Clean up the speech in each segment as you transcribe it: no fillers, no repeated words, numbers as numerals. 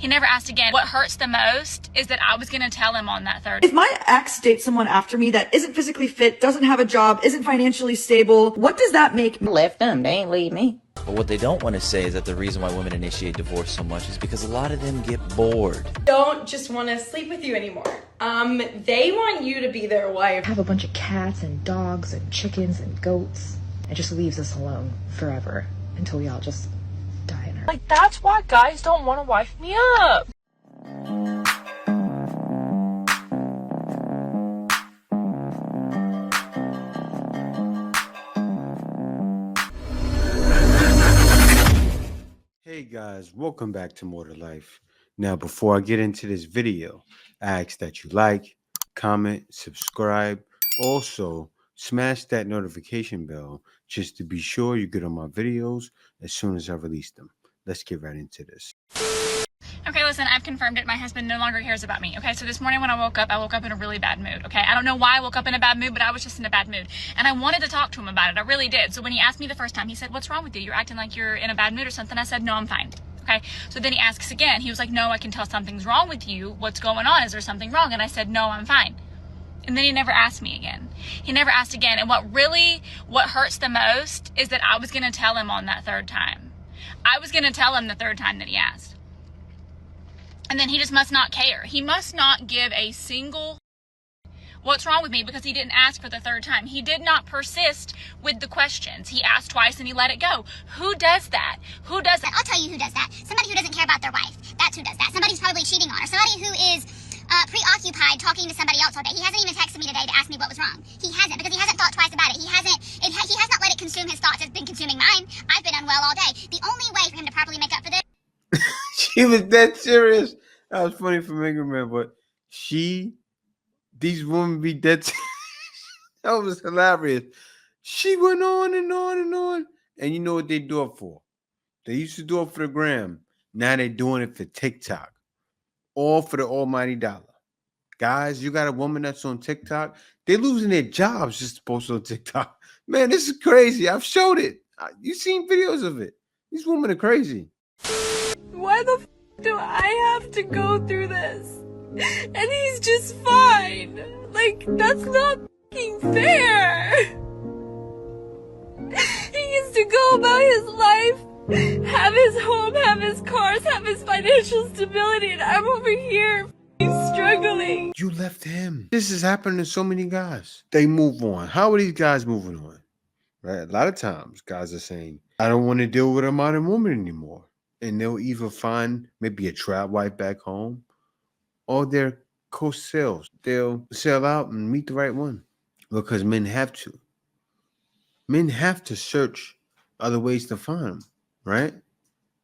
He never asked again. What hurts the most is that I was going to tell him on that third. If my ex dates someone after me that isn't physically fit, doesn't have a job, isn't financially stable, what does that make me? Left them, they ain't leave me. But what they don't want to say is that the reason why women initiate divorce so much is because a lot of them get bored. Don't just want to sleep with you anymore. They want you to be their wife. Have a bunch of cats and dogs and chickens and goats. It just leaves us alone forever until we all just die in our... Like, that's why guys don't want to wife me up. Hey guys, welcome back to More to Life. Now, before I get into this video, I ask that you like, comment, subscribe. Also, smash that notification bell just to be sure you get on my videos as soon as I release them. Let's get right into this. Okay, listen, I've confirmed it. My husband no longer cares about me. Okay, so this morning when I woke up in a really bad mood. Okay, I don't know why I woke up in a bad mood, but I was just in a bad mood. And I wanted to talk to him about it. I really did. So when he asked me the first time, he said, "What's wrong with you? You're acting like you're in a bad mood or something." I said, "No, I'm fine." Okay, so then he asks again. He was like, "No, I can tell something's wrong with you. What's going on? Is there something wrong?" And I said, "No, I'm fine." And then he never asked me again. He never asked again. And what hurts the most is that I was going to tell him on that third time. I was going to tell him the third time that he asked. And then he just must not care. He must not give a single what's wrong with me because he didn't ask for the third time. He did not persist with the questions. He asked twice and he let it go. Who does that? Who does that? I'll tell you who does that. Somebody who doesn't care about their wife. That's who does that. Somebody who's probably cheating on her. Somebody who is preoccupied talking to somebody else all day. He hasn't even texted me today to ask me what was wrong. He hasn't because he hasn't thought twice about it. He has not let it consume his thoughts. It's been consuming mine. I've been unwell all day. The only way for him to properly make up for this. She was dead serious. That was funny for Mega Man, but these women be dead serious. That was hilarious. She went on and on and on. And you know what they do it for? They used to do it for the gram. Now they're doing it for TikTok. All for the almighty dollar. Guys, you got a woman that's on TikTok. They're losing their jobs just to post on TikTok. Man, this is crazy. I've showed it. You've seen videos of it. These women are crazy. Why the f do I have to go through this? And he's just fine. Like, that's not f***ing fair. He gets to go about his life, have his home, have his cars, have his financial stability, and I'm over here f***ing struggling. You left him. This is happening to so many guys. They move on. How are these guys moving on? Right? A lot of times, guys are saying, "I don't want to deal with a modern woman anymore." And they'll either find maybe a trap wife back home or they're co-sales. They'll sell out and meet the right one because men have to. Men have to search other ways to find them, right?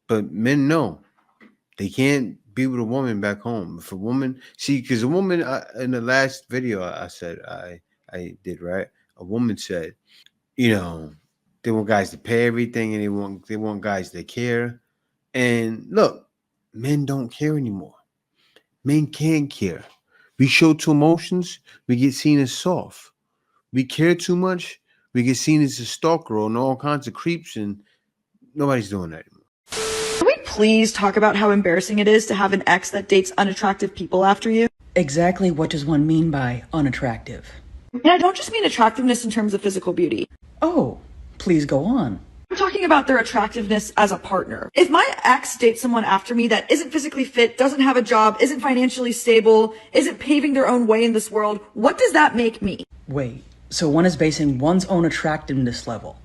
But men know they can't be with a woman back home. If a woman, because a woman in the last video I said I did, right? A woman said, they want guys to pay everything and they want guys to care. And look, men don't care anymore. Men can't care. We show two emotions, we get seen as soft. We care too much, we get seen as a stalker and all kinds of creeps, and nobody's doing that anymore. Can we please talk about how embarrassing it is to have an ex that dates unattractive people after you? Exactly what does one mean by unattractive? And I don't just mean attractiveness in terms of physical beauty. Oh, please go on. I'm talking about their attractiveness as a partner. If my ex dates someone after me that isn't physically fit, doesn't have a job, isn't financially stable, isn't paving their own way in this world, what does that make me? Wait, so one is basing one's own attractiveness level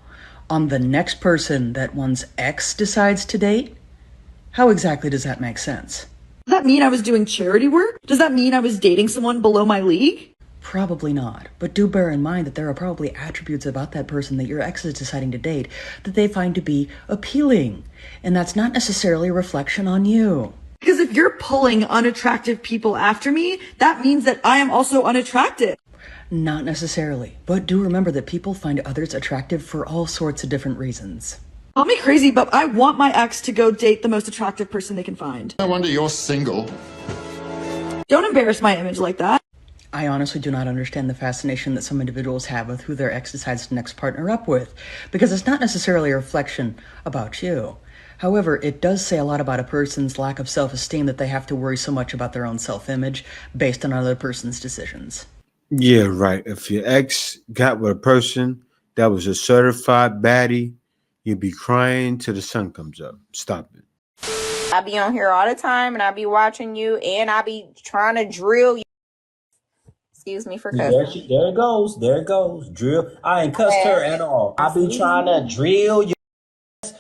on the next person that one's ex decides to date? How exactly does that make sense? Does that mean I was doing charity work? Does that mean I was dating someone below my league? Probably not, but do bear in mind that there are probably attributes about that person that your ex is deciding to date that they find to be appealing, and that's not necessarily a reflection on you. Because if you're pulling unattractive people after me, that means that I am also unattractive. Not necessarily, but do remember that people find others attractive for all sorts of different reasons. Call me crazy, but I want my ex to go date the most attractive person they can find. No wonder you're single. Don't embarrass my image like that. I honestly do not understand the fascination that some individuals have with who their ex decides to next partner up with, because it's not necessarily a reflection about you. However, it does say a lot about a person's lack of self-esteem that they have to worry so much about their own self-image based on another person's decisions. Yeah, right. If your ex got with a person that was a certified baddie, you'd be crying till the sun comes up. Stop it. I be on here all the time, and I be watching you, and I be trying to drill you. Excuse me for cussing. There it goes. There it goes. Drill. I ain't cussed her at all. I be trying to drill you.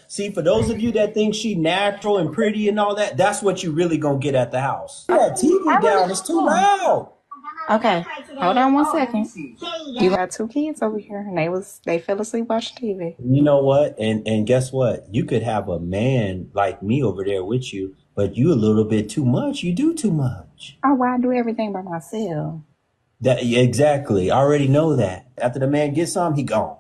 See, for those of you that think she natural and pretty and all that, that's what you really gonna get at the house. That TV down. It's too loud. Okay, hold on 1 second. You got 2 kids over here, and they fell asleep watching TV. You know what? And guess what? You could have a man like me over there with you, but you a little bit too much. You do too much. Oh, why I do everything by myself? Exactly. I already know that. After the man gets some, he gone.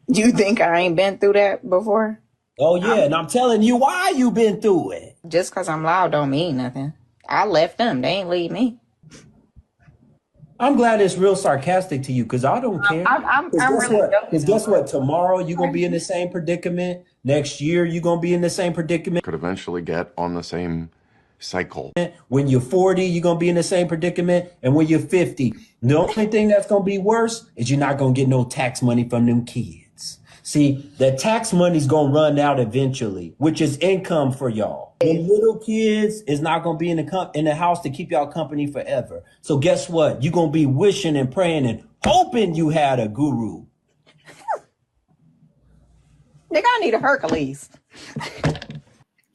You think I ain't been through that before? Oh yeah, and I'm telling you why you been through it. Just because I'm loud don't mean nothing. I left them. They ain't leave me. I'm glad it's real sarcastic to you because I don't care. I'm really joking. Because guess what? Tomorrow you're going to be in the same predicament. Next year you're going to be in the same predicament. Could eventually get on the same cycle. When you're 40, you're going to be in the same predicament. And when you're 50, the only thing that's going to be worse is you're not going to get no tax money from them kids. See, the tax money's going to run out eventually, which is income for y'all. The little kids is not going to be in the house to keep y'all company forever. So guess what? You're going to be wishing and praying and hoping you had a guru. Nigga, I need a Hercules.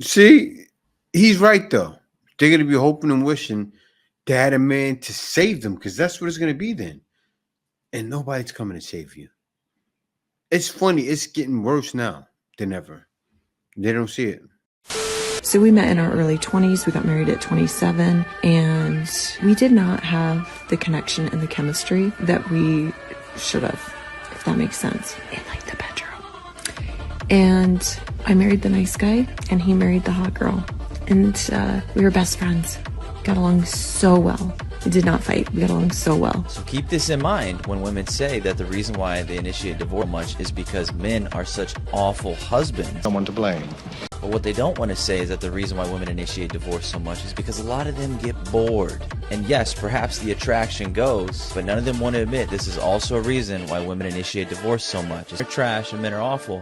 See, he's right, though. They're going to be hoping and wishing they had a man to save them because that's what it's going to be then. And nobody's coming to save you. It's funny. It's getting worse now than ever. They don't see it. So we met in our early 20s. We got married at 27. And we did not have the connection and the chemistry that we should have, if that makes sense, in like the bedroom. And I married the nice guy and he married the hot girl. And we were best friends. Got along so well. We did not fight. We got along so well. So keep this in mind when women say that the reason why they initiate divorce so much is because men are such awful husbands. Someone to blame. But what they don't want to say is that the reason why women initiate divorce so much is because a lot of them get bored. And yes, perhaps the attraction goes, but none of them want to admit this is also a reason why women initiate divorce so much. They're trash and men are awful.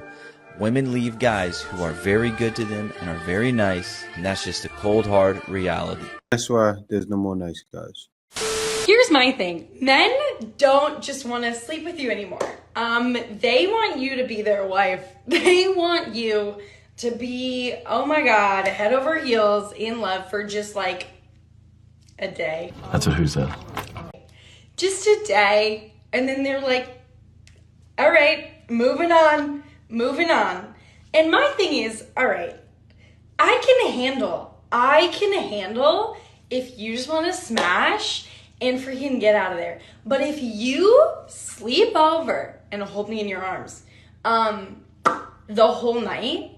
Women leave guys who are very good to them and are very nice, and that's just a cold, hard reality. That's why there's no more nice guys. Here's my thing. Men don't just want to sleep with you anymore. They want you to be their wife. They want you to be, oh my God, head over heels in love for just like a day. That's what who said. Just a day. And then they're like, all right, moving on. And my thing is, all right, I can handle if you just want to smash and freaking get out of there. But if you sleep over and hold me in your arms the whole night,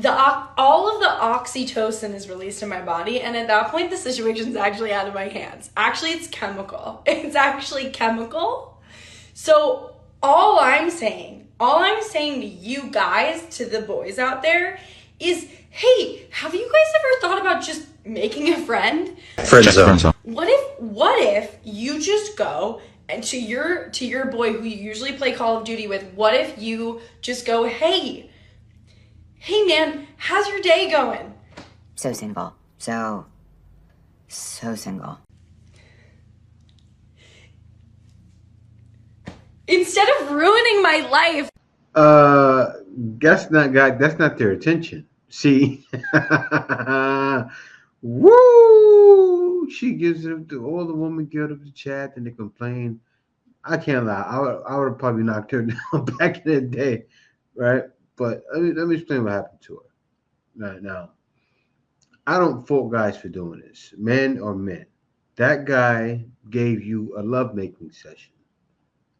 all of the oxytocin is released in my body, and at that point the situation's actually out of my hands. Actually, it's chemical. It's actually chemical. So all I'm saying to you guys, to the boys out there, is, hey, have you guys ever thought about just making a friend? Friend zone. What if you just go and to your boy who you usually play Call of Duty with, what if you just go, hey man, how's your day going? So single. So single. Instead of ruining my life. That's not their intention. See, woo! She gives it up to all the women get up to chat and they complain. I can't lie. I would have probably knocked her down back in the day, right? But let me explain what happened to her. Right now, I don't fault guys for doing this, men or men. That guy gave you a lovemaking session,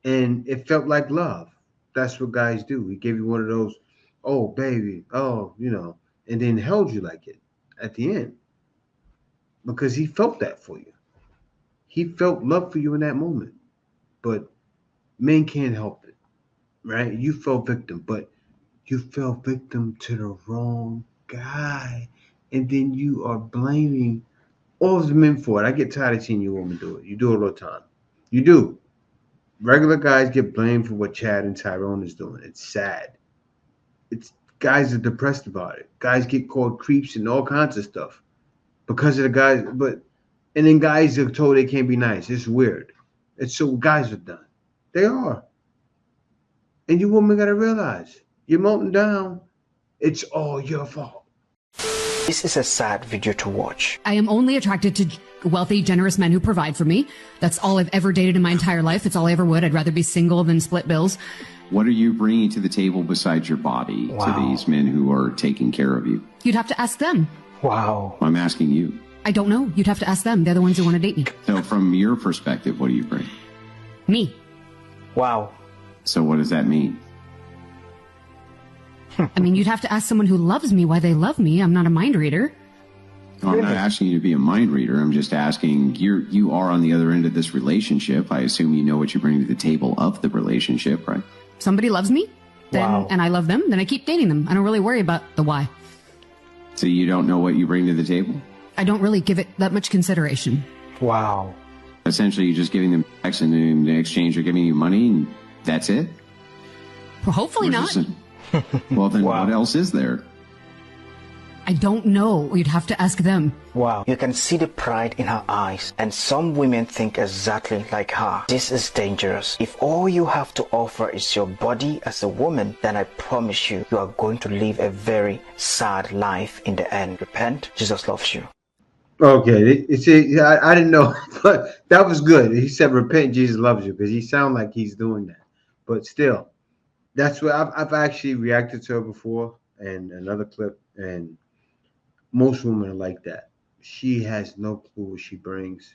and it felt like love. That's what guys do. He gave you one of those, oh baby, oh, and then held you like it at the end because he felt that for you. He felt love for you in that moment. But men can't help it, right? You fell victim, but you fell victim to the wrong guy, and then you are blaming all of the men for it. I get tired of seeing you women do it. You do it all the time. You do. Regular guys get blamed for what Chad and Tyrone is doing. It's sad. It's guys are depressed about it. Guys get called creeps and all kinds of stuff because of the guys. And then guys are told they can't be nice. It's weird. It's so guys are done. They are. And you women gotta realize you're melting down. It's all your fault. This is a sad video to watch. I am only attracted to wealthy, generous men who provide for me. That's all I've ever dated in my entire life. It's all I ever would. I'd rather be single than split bills. What are you bringing to the table besides your body to these men who are taking care of you? You'd have to ask them. Wow. I'm asking you. I don't know. You'd have to ask them. They're the ones who want to date me. So from your perspective, what do you bring? Me. Wow. So what does that mean? I mean, you'd have to ask someone who loves me why they love me. I'm not a mind reader. No, I'm not asking you to be a mind reader. I'm just asking, you are on the other end of this relationship. I assume you know what you bring to the table of the relationship, right? Somebody loves me, then, and I love them, then I keep dating them. I don't really worry about the why. So you don't know what you bring to the table? I don't really give it that much consideration. Wow. Essentially, you're just giving them sex, and in exchange, they're giving you money, and that's it? Well, hopefully not. Well, then what else is there? I don't know. You'd have to ask them. Wow. You can see the pride in her eyes, and some women think exactly like her. This is dangerous. If all you have to offer is your body as a woman, then I promise you, you are going to live a very sad life in the end. Repent. Jesus loves you. Okay, I didn't know, but that was good. He said, "Repent, Jesus loves you," because he sounds like he's doing that. But still, that's what I've actually reacted to her before, and another clip, and most women are like that. She has no clue what she brings,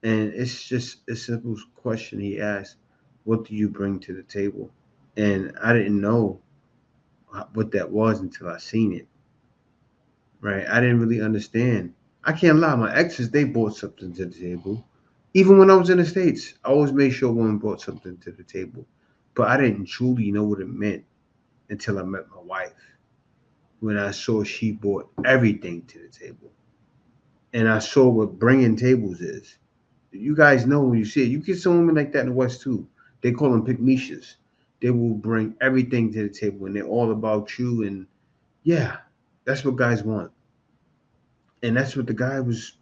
and it's just a simple question he asked: "What do you bring to the table?" And I didn't know what that was until I seen it. Right? I didn't really understand. I can't lie. My exes, they brought something to the table. Even when I was in the States, I always made sure women brought something to the table. But I didn't truly know what it meant until I met my wife. When I saw she brought everything to the table. And I saw what bringing tables is. You guys know when you see it. You get some women like that in the West too. They call them pygmishas. They will bring everything to the table and they're all about you. And yeah, that's what guys want. And that's what the guy was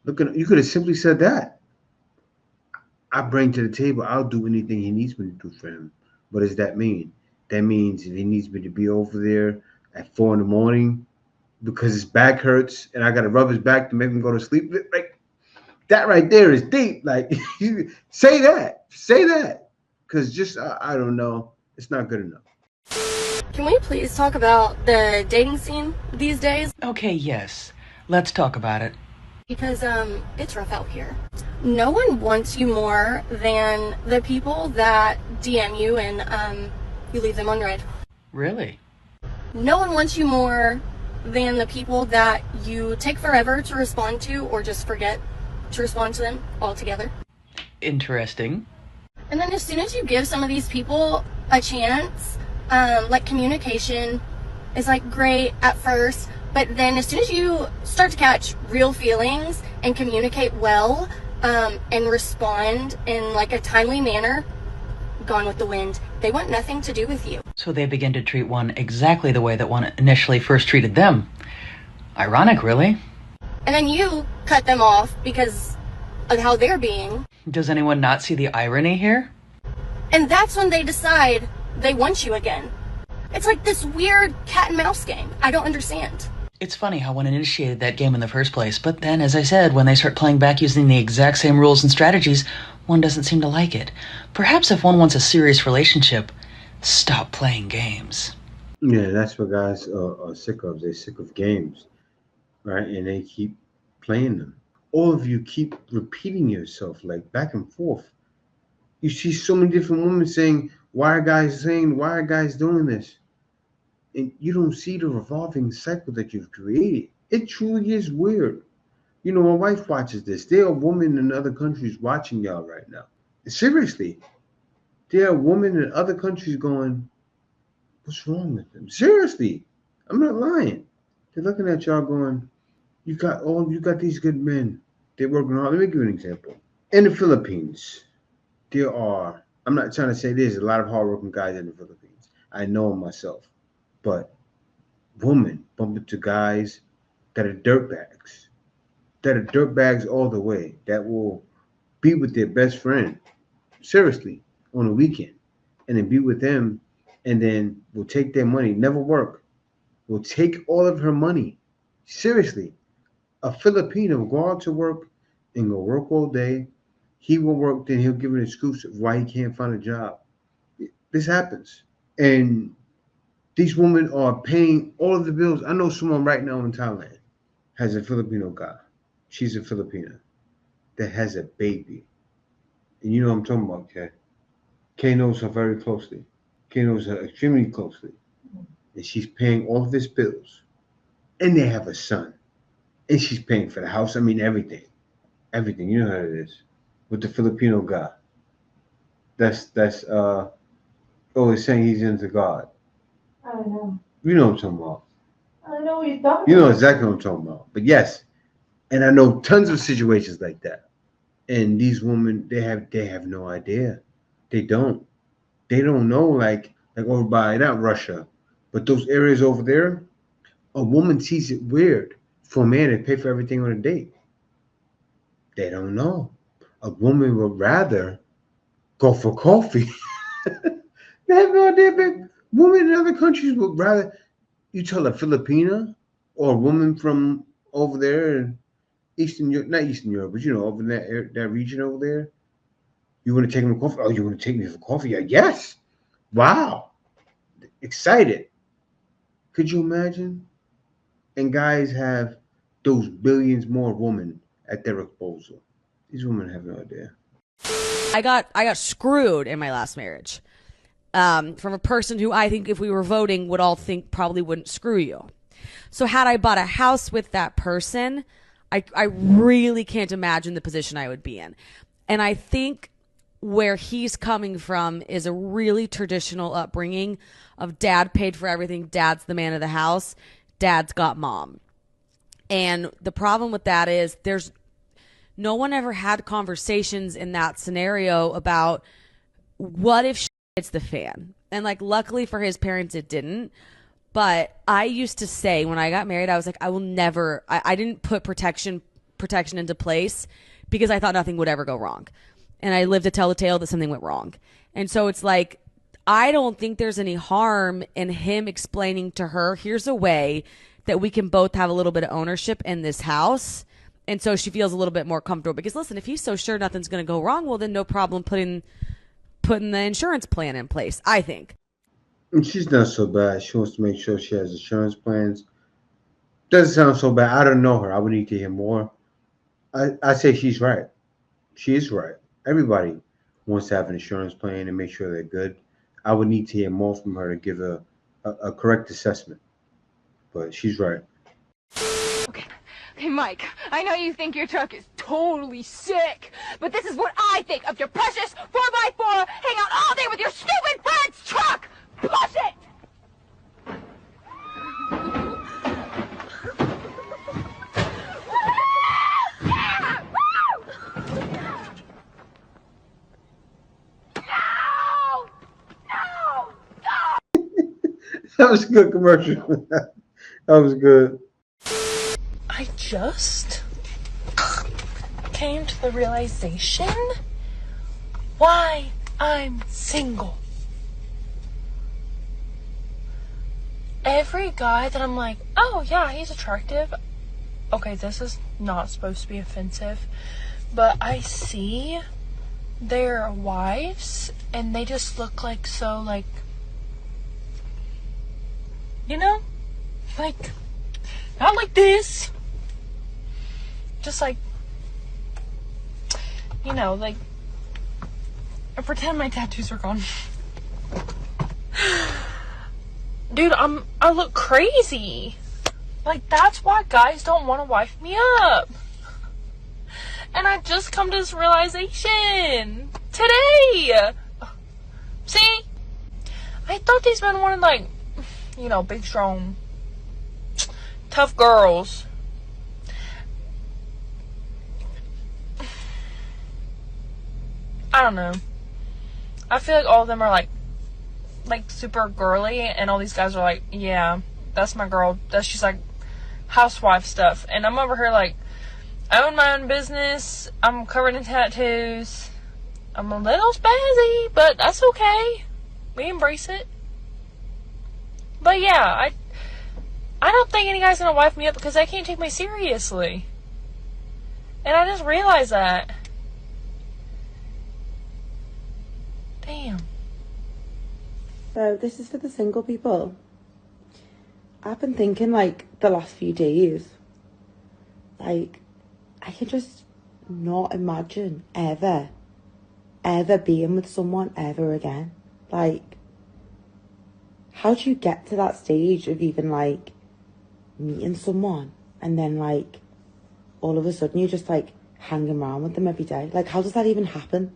looking at. You could have simply said that. I bring to the table, I'll do anything he needs me to do for him. What does that mean? That means if he needs me to be over there at 4 a.m. because his back hurts and I got to rub his back to make him go to sleep. Like that right there is deep. Like you say that. Because just, I don't know. It's not good enough. Can we please talk about the dating scene these days? Okay, yes. Let's talk about it. Because, it's rough out here. No one wants you more than the people that DM you and, you leave them on red. Really? No one wants you more than the people that you take forever to respond to or just forget to respond to them altogether. Interesting. And then as soon as you give some of these people a chance, like communication is like great at first, but then as soon as you start to catch real feelings and communicate well, and respond in like a timely manner, gone with the wind. They want nothing to do with you. So they begin to treat one exactly the way that one initially first treated them. Ironic, really. And then you cut them off because of how they're being. Does anyone not see the irony here? And that's when they decide they want you again. It's like this weird cat and mouse game. I don't understand. It's funny how one initiated that game in the first place, but then, as I said, when they start playing back using the exact same rules and strategies, one doesn't seem to like it. Perhaps if one wants a serious relationship, stop playing games. Yeah, that's what guys are sick of. They're sick of games, right? And they keep playing them. All of you keep repeating yourself, like back and forth. You see so many different women saying, why are guys doing this? And you don't see the revolving cycle that you've created. It truly is weird. You know, my wife watches this. There are women in other countries watching y'all right now. Seriously. There are women in other countries going, what's wrong with them? Seriously. I'm not lying. They're looking at y'all going, you got these good men. They're working hard. Let me give you an example. In the Philippines, I'm not trying to say there's a lot of hardworking guys in the Philippines. I know them myself. But women bump into guys that are dirtbags. That are dirtbags all the way. That will be with their best friend, seriously, on a weekend. And then be with them and then will take their money, never work. Will take all of her money. Seriously. A Filipino will go out to work and go work all day. He will work, then he'll give an excuse of why he can't find a job. This happens. And these women are paying all of the bills. I know someone right now in Thailand has a Filipino guy. She's a Filipina that has a baby. And you know what I'm talking about, Kay. Kay knows her very closely. Kay knows her extremely closely. And she's paying all of his bills. And they have a son. And she's paying for the house. I mean, everything. Everything. You know how it is. With the Filipino guy. That's always saying he's into God. I don't know. You know what I'm talking about. I know what you're talking about. You know exactly what I'm talking about. But yes. And I know tons of situations like that. And these women, they have no idea. They don't. They don't know, like over by, not Russia, but those areas over there, a woman sees it weird for a man to pay for everything on a date. They don't know. A woman would rather go for coffee. They have no idea, but women in other countries would rather, you tell a Filipina or a woman from over there in Eastern Europe, not Eastern Europe, but over in that region over there, you want to take them to coffee? Oh, you want to take me for coffee? Yes. Wow. Excited. Could you imagine? And guys have those billions more women at their disposal. These women have no idea. I got screwed in my last marriage from a person who I think if we were voting would all think probably wouldn't screw you. So had I bought a house with that person, I really can't imagine the position I would be in. And I think where he's coming from is a really traditional upbringing of dad paid for everything. Dad's the man of the house. Dad's got mom. And the problem with that is there's no one ever had conversations in that scenario about what if shit hits the fan. And luckily for his parents, it didn't. But I used to say when I got married, I was like, I will never, I didn't put protection into place because I thought nothing would ever go wrong. And I lived to tell the tale that something went wrong. And so it's like, I don't think there's any harm in him explaining to her, here's a way that we can both have a little bit of ownership in this house. And so she feels a little bit more comfortable because listen, if he's so sure nothing's going to go wrong, well then no problem putting the insurance plan in place, I think. And she's not so bad. She wants to make sure she has insurance plans. Doesn't sound so bad. I don't know her. I would need to hear more. I say she's right. She is right. Everybody wants to have an insurance plan and make sure they're good. I would need to hear more from her to give a correct assessment. But she's right. Hey, Mike, I know you think your truck is totally sick, but this is what I think of your precious 4x4 hang out all day with your stupid friend's truck! Push it! That was a good commercial. That was good. I just came to the realization why I'm single. Every guy that I'm like, oh yeah, he's attractive. Okay, this is not supposed to be offensive, but I see their wives and they just look not like this. Just I pretend my tattoos are gone. Dude, I look crazy. That's why guys don't want to wife me up. And I just come to this realization today. See? I thought these men wanted big, strong tough girls. I don't know. I feel like all of them are like super girly, and all these guys are like, yeah, that's my girl. That's just like housewife stuff. And I'm over here like, I own my own business. I'm covered in tattoos. I'm a little spazzy, but that's okay. We embrace it. But yeah, I don't think any guy's gonna wife me up because they can't take me seriously. And I just realized that. Damn. So this is for the single people. I've been thinking like the last few days, like I can just not imagine ever being with someone ever again. Like, how do you get to that stage of even like meeting someone and then like all of a sudden you're just like hanging around with them every day? Like, how does that even happen?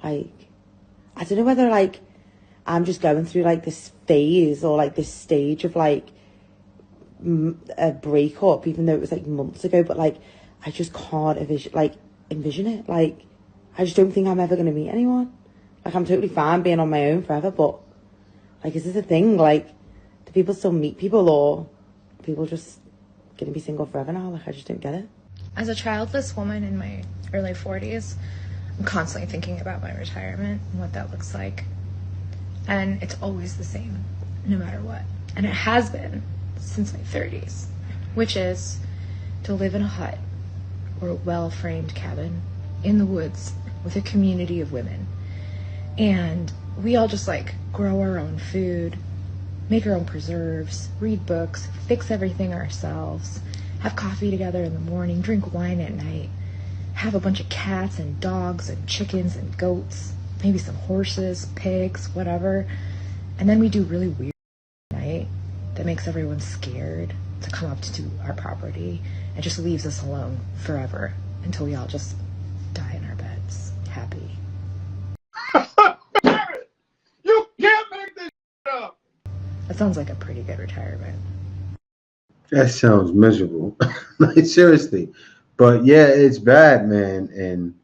Like, I don't know whether like I'm just going through like this phase or like this stage of like a breakup, even though it was like months ago, but like I just can't envision it. Like, I just don't think I'm ever going to meet anyone. Like, I'm totally fine being on my own forever, but like, is this a thing? Like, do people still meet people, or are people just going to be single forever now? Like, I just don't get it. As a childless woman in my early 40s, I'm constantly thinking about my retirement and what that looks like. And it's always the same, no matter what. And it has been since my 30s, which is to live in a hut or a well-framed cabin in the woods with a community of women. And we all just like grow our own food, make our own preserves, read books, fix everything ourselves, have coffee together in the morning, drink wine at night, have a bunch of cats and dogs and chickens and goats, maybe some horses, pigs, whatever. And then we do really weird at night that makes everyone scared to come up to our property and just leaves us alone forever until we all just die in our beds, happy. You can't make this up. That sounds like a pretty good retirement. That sounds miserable. Like, seriously. But yeah, it's bad, man. And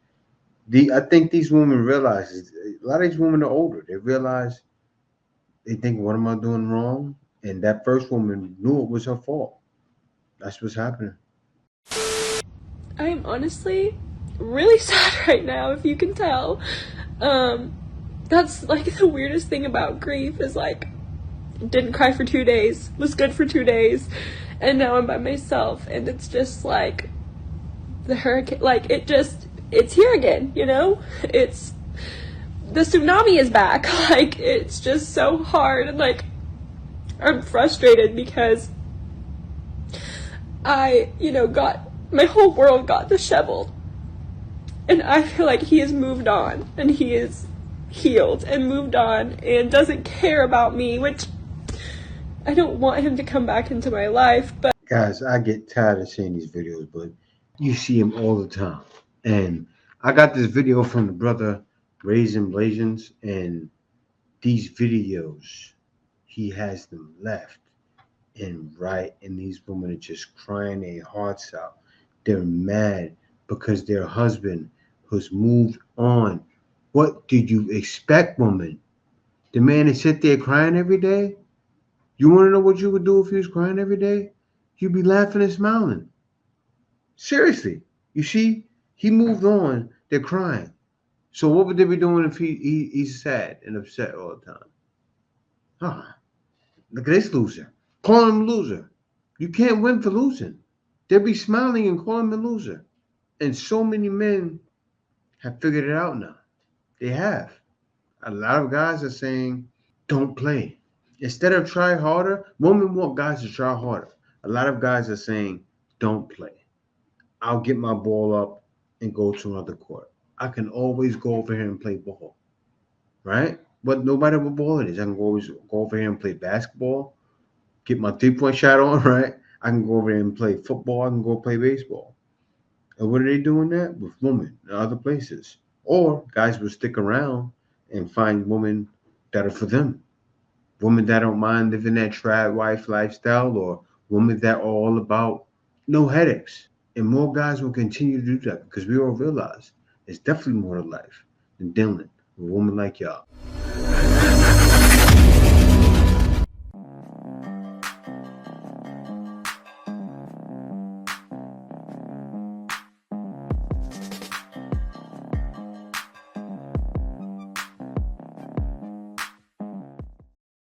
I think these women realize a lot of these women are older. They realize, they think, what am I doing wrong? And that first woman knew it was her fault. That's what's happening. I'm honestly really sad right now, if you can tell. That's like the weirdest thing about grief is like, didn't cry for 2 days, was good for 2 days, and now I'm by myself, and it's just like the hurricane, like it's here again, you know? It's, the tsunami is back. Like, it's just so hard, and like I'm frustrated because I, got, my whole world got disheveled, and I feel like he has moved on, and he is healed and moved on and doesn't care about me, which I don't want him to come back into my life. But Guys, I get tired of seeing these videos, but you see them all the time. And I got this video from the brother Raising Blazins, and these videos, he has them left and right, and these women are just crying their hearts out. They're mad because their husband has moved on. What did you expect, woman? The man to sit there crying every day? You want to know what you would do if he was crying every day? You'd be laughing and smiling. Seriously. You see, he moved on. They're crying. So what would they be doing if he's sad and upset all the time? Ah, look at this loser. Call him a loser. You can't win for losing. They'll be smiling and call him a loser. And so many men have figured it out now. They have. A lot of guys are saying, don't play. Instead of try harder, women want guys to try harder. A lot of guys are saying, don't play. I'll get my ball up and go to another court. I can always go over here and play ball, right? But no matter what ball it is, I can always go over here and play basketball, get my 3-point shot on, right? I can go over here and play football. I can go play baseball. And what are they doing that? With women in other places. Or guys will stick around and find women that are for them. Women that don't mind living that trad wife lifestyle, or women that are all about no headaches. And more guys will continue to do that because we all realize it's definitely more to life than dealing with a woman like y'all.